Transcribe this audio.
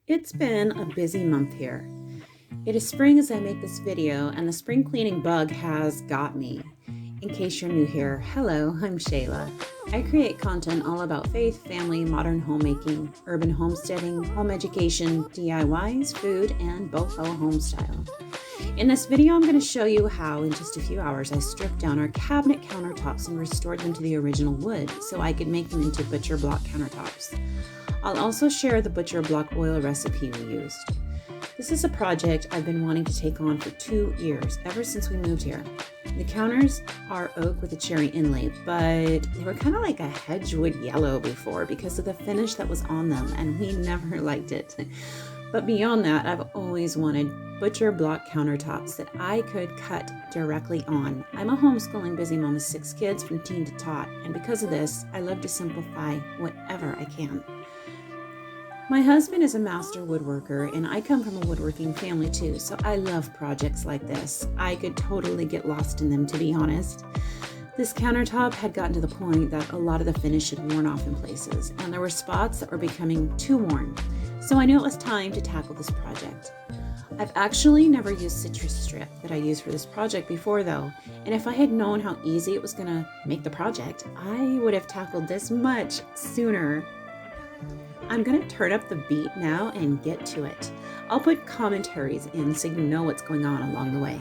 It's been a busy month here. It is spring as I make this video, and the spring cleaning bug has got me. In case you're new here, hello, I'm Shayla. I create content all about faith, family, modern homemaking, urban homesteading, home education, DIYs, food, and Boho home style. In this video, I'm going to show you how in just a few hours I stripped down our cabinet countertops and restored them to the original wood so I could make them into butcher block countertops. I'll also share the butcher block oil recipe we used. This is a project I've been wanting to take on for 2 years, ever since we moved here. The counters are oak with a cherry inlay, but they were kind of like a hedgewood yellow before because of the finish that was on them, and we never liked it. But beyond that, I've always wanted butcher block countertops that I could cut directly on. I'm a homeschooling busy mom of 6 kids from teen to tot, and because of this, I love to simplify whatever I can. My husband is a master woodworker, and I come from a woodworking family too, so I love projects like this. I could totally get lost in them, to be honest. This countertop had gotten to the point that a lot of the finish had worn off in places, and there were spots that were becoming too worn, so I knew it was time to tackle this project. I've actually never used CITRIS strip that I used for this project before though, and if I had known how easy it was going to make the project, I would have tackled this much sooner. I'm going to turn up the beat now and get to it. I'll put commentaries in so you know what's going on along the way.